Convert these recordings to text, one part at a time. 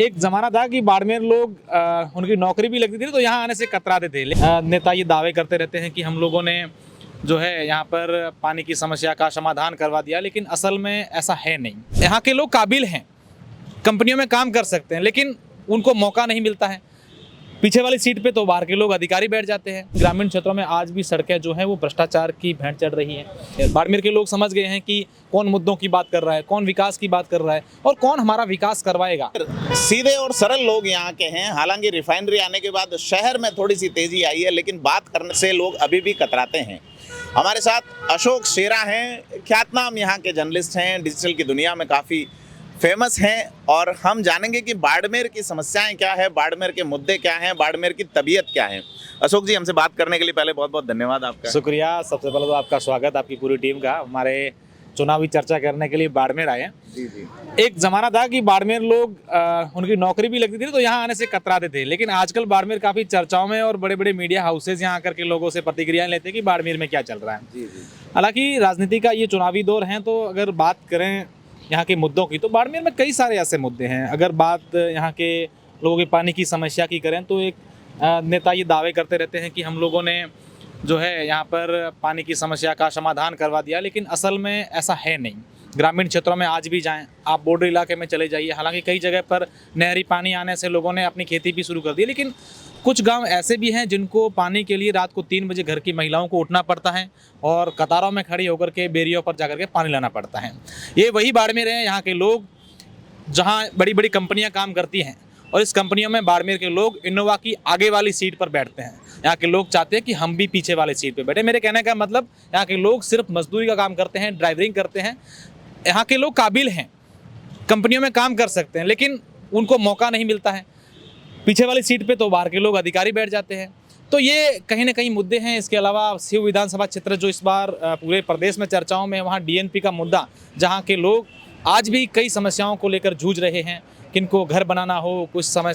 एक जमाना था कि बाड़मेर लोग उनकी नौकरी भी लगती थी तो यहाँ आने से कतराते थे। नेता ये दावे करते रहते हैं कि हम लोगों ने जो है यहाँ पर पानी की समस्या का समाधान करवा दिया, लेकिन असल में ऐसा है नहीं। यहाँ के लोग काबिल हैं, कंपनियों में काम कर सकते हैं, लेकिन उनको मौका नहीं मिलता है। पीछे वाली सीट पे तो बाहर के लोग अधिकारी बैठ जाते हैं। ग्रामीण क्षेत्रों में आज भी सड़कें जो हैं वो भ्रष्टाचार की भेंट चढ़ रही हैं। बाड़मेर के लोग समझ गए हैं कि कौन मुद्दों की बात कर रहा है, कौन विकास की बात कर रहा है और कौन हमारा विकास करवाएगा। सीधे और सरल लोग यहाँ के हैं। हालांकि रिफाइनरी आने के बाद शहर में थोड़ी सी तेजी आई है, लेकिन बात करने से लोग अभी भी कतराते हैं। हमारे साथ अशोक शेरा हैं, ख्यातनाम यहाँ के जर्नलिस्ट हैं, डिजिटल की दुनिया में काफ़ी फेमस हैं, और हम जानेंगे कि बाड़मेर की समस्याएं क्या है, बाड़मेर के मुद्दे क्या हैं, बाड़मेर की तबीयत क्या है। अशोक जी, हमसे बात करने के लिए पहले बहुत बहुत धन्यवाद आपका। शुक्रिया। सबसे पहले तो आपका स्वागत, आपकी पूरी टीम का हमारे चुनावी चर्चा करने के लिए बाड़मेर आए हैं। जी जी। एक जमाना था कि बाड़मेर लोग उनकी नौकरी भी लगती थी तो यहाँ आने से कतराते थे, लेकिन आजकल बाड़मेर काफ़ी चर्चाओं में और बड़े बड़े मीडिया हाउसेज यहाँ आकर के लोगों से प्रतिक्रियाएं लेते हैं कि बाड़मेर में क्या चल रहा है। जी जी। हालांकि राजनीति का ये चुनावी दौर है, तो अगर बात करें यहाँ के मुद्दों की तो बाड़मेर में कई सारे ऐसे मुद्दे हैं। अगर बात यहाँ के लोगों के पानी की समस्या की करें तो एक नेता ये दावे करते रहते हैं कि हम लोगों ने जो है यहाँ पर पानी की समस्या का समाधान करवा दिया, लेकिन असल में ऐसा है नहीं। ग्रामीण क्षेत्रों में आज भी जाएं, आप बॉर्डर इलाके में चले जाइए, हालांकि कई जगह पर नहरी पानी आने से लोगों ने अपनी खेती भी शुरू कर दी, लेकिन कुछ गांव ऐसे भी हैं जिनको पानी के लिए रात को 3 बजे घर की महिलाओं को उठना पड़ता है और कतारों में खड़ी होकर के बेरियों पर जाकर के पानी लाना पड़ता है। ये वही बाड़मेर है यहाँ के लोग जहाँ बड़ी बड़ी कंपनियाँ काम करती हैं, और इस कंपनियों में बाड़मेर के लोग इनोवा की आगे वाली सीट पर बैठते हैं। यहाँ के लोग चाहते हैं कि हम भी पीछे वाले सीट पर बैठे। मेरे कहने का मतलब, यहाँ के लोग सिर्फ मजदूरी का काम करते हैं, ड्राइवरिंग करते हैं। यहाँ के लोग काबिल हैं, कंपनियों में काम कर सकते हैं, लेकिन उनको मौका नहीं मिलता है। पीछे वाली सीट पे तो बाहर के लोग अधिकारी बैठ जाते हैं। तो ये कहीं ना कहीं मुद्दे हैं। इसके अलावा सीहोर विधानसभा क्षेत्र जो इस बार पूरे प्रदेश में चर्चाओं में, वहाँ डीएनपी का मुद्दा, जहाँ के लोग आज भी कई समस्याओं को लेकर जूझ रहे हैं। किनको घर बनाना हो, कुछ समय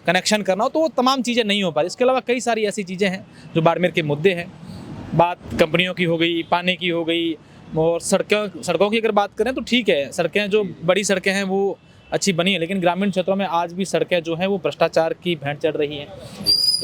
कनेक्शन करना हो, तो वो तमाम चीज़ें नहीं हो पा रही। इसके अलावा कई सारी ऐसी चीज़ें हैं जो बाड़मेर के मुद्दे हैं। बात कंपनियों की हो गई, पानी की हो गई, और सड़कों की अगर बात करें तो ठीक है, सड़कें जो बड़ी सड़कें हैं वो अच्छी बनी है, लेकिन ग्रामीण क्षेत्रों में आज भी सड़कें जो हैं वो भ्रष्टाचार की भेंट चढ़ रही हैं।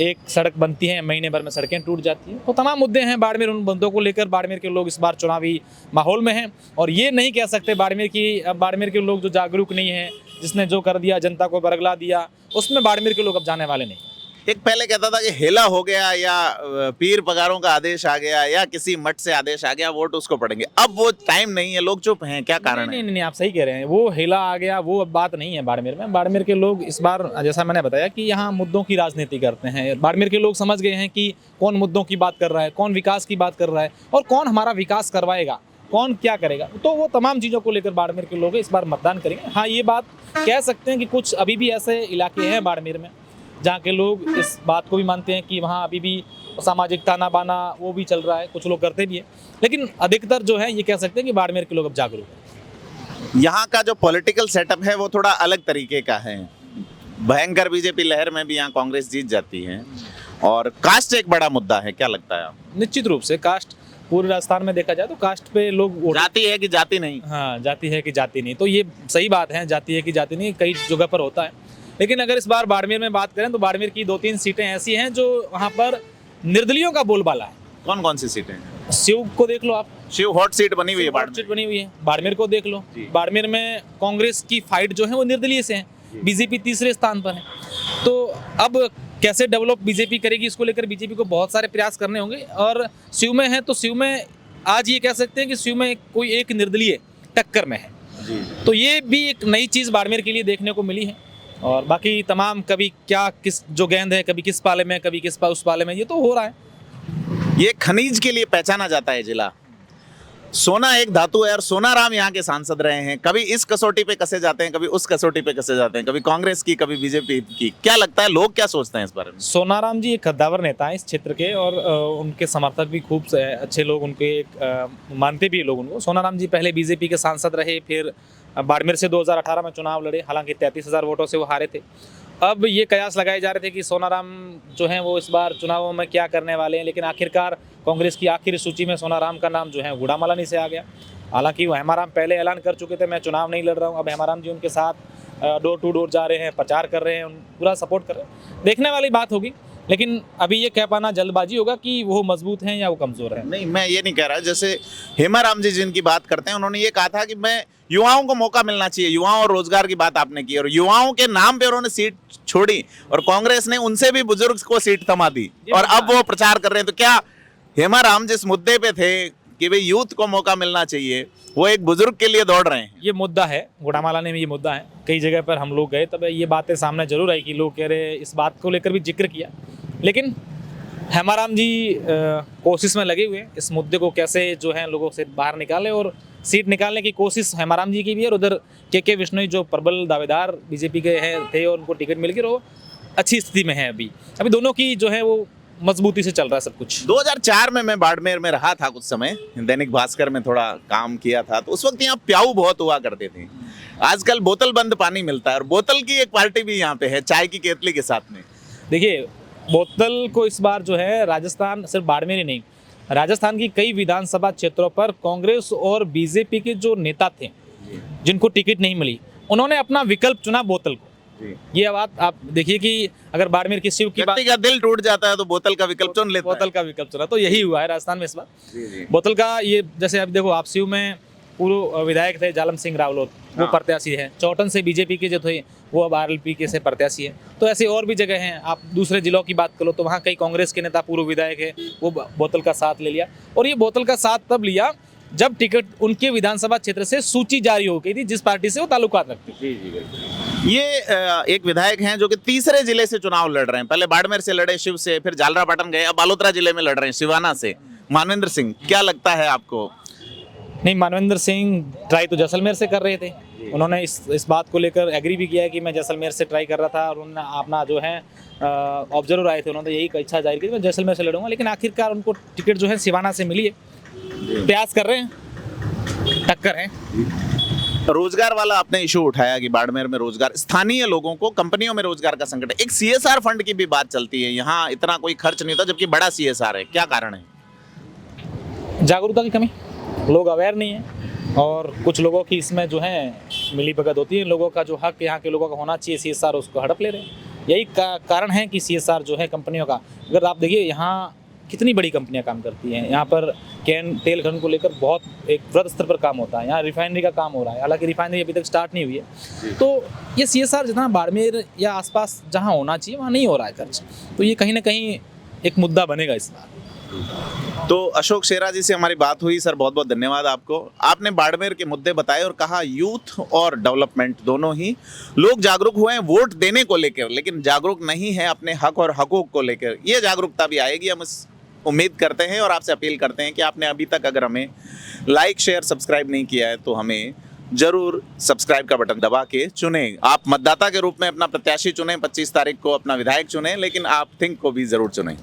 एक सड़क बनती है, महीने भर में सड़कें टूट जाती हैं। तो तमाम मुद्दे हैं बाड़मेर। उन मुद्दों को लेकर बाड़मेर के लोग इस बार चुनावी माहौल में हैं, और ये नहीं कह सकते बाड़मेर के लोग जो जागरूक नहीं हैं, जिसने जो कर दिया, जनता को बरगला दिया, उसमें बाड़मेर के लोग अब जाने वाले नहीं। एक पहले कहता था कि हेला हो गया, या पीर पगारों का आदेश आ गया, या किसी मठ से आदेश आ गया, वोट उसको पड़ेंगे। अब वो टाइम नहीं है, लोग चुप हैं। क्या कारण है? नहीं, आप सही कह रहे हैं। वो हेला आ गया, वो अब बात नहीं है बाड़मेर में। बाड़मेर के लोग इस बार, जैसा मैंने बताया, कि यहाँ मुद्दों की राजनीति करते हैं। बाड़मेर के लोग समझ गए हैं कि कौन मुद्दों की बात कर रहा है, कौन विकास की बात कर रहा है और कौन हमारा विकास करवाएगा, कौन क्या करेगा। तो वो तमाम चीज़ों को लेकर बाड़मेर के लोग इस बार मतदान करेंगे। हाँ, ये बात कह सकते हैं कि कुछ अभी भी ऐसे इलाके हैं बाड़मेर में जहाँ के लोग इस बात को भी मानते हैं कि वहाँ अभी भी सामाजिक ताना बाना वो भी चल रहा है, कुछ लोग करते भी हैं, लेकिन अधिकतर जो है ये कह सकते हैं कि बाड़मेर के लोग अब जागरूक हैं। यहाँ का जो पॉलिटिकल सेटअप है वो थोड़ा अलग तरीके का है। भयंकर बीजेपी लहर में भी यहाँ कांग्रेस जीत जाती है, और कास्ट एक बड़ा मुद्दा है। क्या लगता है आपको? निश्चित रूप से कास्ट, पूरे राजस्थान में देखा जाए तो कास्ट पे लोग जाति है कि जाति नहीं? हाँ, जाति है कि जाति नहीं, तो ये सही बात है। जाति है कि जाति नहीं कई जगह पर होता है, लेकिन अगर इस बार बाड़मेर में बात करें तो बाड़मेर की 2-3 सीटें ऐसी हैं जो वहाँ पर निर्दलियों का बोलबाला है। कौन कौन सी सीटें? शिव को देख लो आप, शिव हॉट सीट बनी हुई है। हॉट सीट बनी हुई है। बाड़मेर को देख लो, बाड़मेर में कांग्रेस की फाइट जो है वो निर्दलीय से है, बीजेपी तीसरे स्थान पर है। तो अब कैसे डेवलप बीजेपी करेगी, इसको लेकर बीजेपी को बहुत सारे प्रयास करने होंगे। और शिव में है तो शिव में आज ये कह सकते हैं कि शिव में कोई एक निर्दलीय टक्कर में है। तो ये भी एक नई चीज़ बाड़मेर के लिए देखने को मिली है। और बाकी तमाम, कभी क्या किस जो गेंद है, कभी किस पाले में, कभी किस उस पाले में, ये तो हो रहा है। ये खनिज के लिए पहचाना जाता है जिला। सोना एक धातु है, और सोनाराम यहाँ के सांसद रहे हैं। कभी इस कसौटी पे कसे जाते हैं, कभी उस कसौटी पे कसे जाते हैं, कभी कांग्रेस की, कभी बीजेपी की। क्या लगता है, लोग क्या सोचते हैं इस बारे में? सोनाराम जी एक कद्दावर नेता है इस क्षेत्र के, और उनके समर्थक भी खूब अच्छे लोग उनके मानते भी लोग उनको। सोनाराम जी पहले बीजेपी के सांसद रहे, फिर बाड़मेर से 2018 में चुनाव लड़े, हालांकि 33,000 वोटों से वो हारे थे। अब ये कयास लगाए जा रहे थे कि सोनाराम जो हैं वो इस बार चुनावों में क्या करने वाले हैं, लेकिन आखिरकार कांग्रेस की आखिरी सूची में सोनाराम का नाम जो है गुड़ामालानी से आ गया। हालांकि वो हेमाराम पहले ऐलान कर चुके थे मैं चुनाव नहीं लड़ रहा हूँ। अब हेमाराम जी उनके साथ डोर टू डोर जा रहे हैं, प्रचार कर रहे हैं, पूरा सपोर्ट कर रहे हैं। देखने वाली बात होगी, लेकिन अभी ये कह पाना जल्दबाजी होगा कि वो मजबूत हैं या वो कमज़ोर हैं। नहीं, मैं ये नहीं कह रहा। जैसे हेमाराम जी जिनकी बात करते हैं, उन्होंने ये कहा था कि मैं युवाओं को मौका मिलना चाहिए, युवाओं और रोजगार की बात आपने की, और युवाओं के नाम पे उन्होंने सीट छोड़ी और कांग्रेस ने उनसे भी बुजुर्ग को सीट थमा दी और अब वो प्रचार कर रहे हैं। तो क्या हेमाराम जिस मुद्दे पे थे कि भाई यूथ को मौका मिलना चाहिए, वो एक बुजुर्ग के लिए दौड़ रहे हैं? ये मुद्दा है, गुड़ामाला में ये मुद्दा है। कई जगह पर हम लोग गए, तब ये बातें सामने जरूर आई कि लोग कह रहे, इस बात को लेकर भी जिक्र किया। लेकिन हेमाराम जी कोशिश में लगे हुए हैं इस मुद्दे को कैसे जो है लोगों से बाहर निकाले, और सीट निकालने की कोशिश हेमाराम जी की भी है। और उधर के विश्नोई जो प्रबल दावेदार बीजेपी के हैं थे और उनको टिकट मिल गई, वो अच्छी स्थिति में है। अभी दोनों की जो है वो मजबूती से चल रहा है सब कुछ। 2004 में मैं बाड़मेर में रहा था कुछ समय, दैनिक भास्कर में थोड़ा काम किया था, तो उस वक्त यहाँ प्याऊ बहुत हुआ करते थे। आजकल बोतल बंद पानी मिलता है और बोतल की एक पार्टी भी यहाँ पे है, चाय की केतली के साथ में। देखिए, बोतल को इस बार जो है राजस्थान, सिर्फ बाड़मेर ही नहीं, राजस्थान की कई विधानसभा क्षेत्रों पर कांग्रेस और बीजेपी के जो नेता थे जिनको टिकट नहीं मिली, उन्होंने अपना विकल्प चुना बोतल को। ये बात आप देखिए कि अगर बाड़मेर की शिव की बात, व्यक्ति का दिल टूट जाता है तो बोतल का विकल्प चुन लेता है। बोतल का विकल्प चुना, तो यही हुआ है राजस्थान में इस बार। बोतल का ये, जैसे अब देखो, आप शिव में पूर्व विधायक थे जालम सिंह रावलोत, वो प्रत्याशी है। चौटन से बीजेपी के जो थे वो अब आरएलपी के से प्रत्याशी है। तो ऐसे और भी जगह हैं। आप दूसरे जिलों की बात करो तो वहाँ कई कांग्रेस के नेता पूर्व विधायक है, वो बोतल का साथ ले लिया। और ये बोतल का साथ तब लिया जब टिकट उनके विधानसभा क्षेत्र से सूची जारी हो गई थी जिस पार्टी से वो ताल्लुकात रखते थे। ये एक विधायक हैं जो कि तीसरे जिले से चुनाव लड़ रहे हैं। पहले बाड़मेर से लड़े शिव से, फिर झालरापाटन गए, अब बालोतरा जिले में लड़ रहे हैं सिवाना से। मानवेंद्र सिंह, क्या लगता है आपको? नहीं, मानवेंद्र सिंह ट्राई तो जैसलमेर से कर रहे थे। उन्होंने इस बात को लेकर एग्री भी किया है कि मैं जैसलमेर से ट्राई कर रहा था, और उन्होंने अपना जो है ऑब्जर्वर आए थे, उन्होंने यही इच्छा जाहिर की मैं जैसलमेर से लड़ूंगा। लेकिन आखिरकार उनको टिकट जो है सिवाना से मिली है। प्रयास कर रहे हैं, टक्कर है। रोजगार वाला आपने इशू उठाया कि बाड़मेर में रोजगार, स्थानीय लोगों को कंपनियों में रोजगार का संकट है। एक सीएसआर फंड की भी बात चलती है, यहाँ इतना कोई खर्च नहीं होता जबकि बड़ा सीएसआर है, क्या कारण है? जागरूकता की कमी, लोग अवेयर नहीं है, और कुछ लोगों की इसमें जो है मिली भगत होती है। लोगों का जो हक यहाँ के लोगों का होना चाहिए सीएसआर, उसको हड़प ले रहे हैं। यही कारण है कि सीएसआर जो है कंपनियों का, अगर आप देखिए यहाँ कितनी बड़ी कंपनियां काम करती हैं। यहाँ पर तेल खनन को लेकर बहुत एक वृहद स्तर पर काम होता है। यहाँ रिफाइनरी का काम हो रहा है, हालांकि रिफाइनरी अभी तक स्टार्ट नहीं हुई है। तो ये सीएसआर जितना बाड़मेर या आसपास जहाँ होना चाहिए वहाँ नहीं हो रहा है खर्च, तो ये कहीं ना कहीं एक मुद्दा बनेगा इस बार। तो अशोक शेरा जी से हमारी बात हुई। सर, बहुत बहुत धन्यवाद आपको। आपने बाड़मेर के मुद्दे बताए और कहा यूथ और डेवलपमेंट दोनों ही, लोग जागरूक हुए हैं वोट देने को लेकर, लेकिन जागरूक नहीं है अपने हक और हकूक को लेकर। ये जागरूकता भी आएगी, हम इस उम्मीद करते हैं और आपसे अपील करते हैं कि आपने अभी तक अगर हमें लाइक शेयर सब्सक्राइब नहीं किया है तो हमें जरूर सब्सक्राइब का बटन दबा के चुनें। आप मतदाता के रूप में अपना प्रत्याशी चुनें, 25 तारीख को अपना विधायक चुनें, लेकिन आप थिंक को भी जरूर चुनें।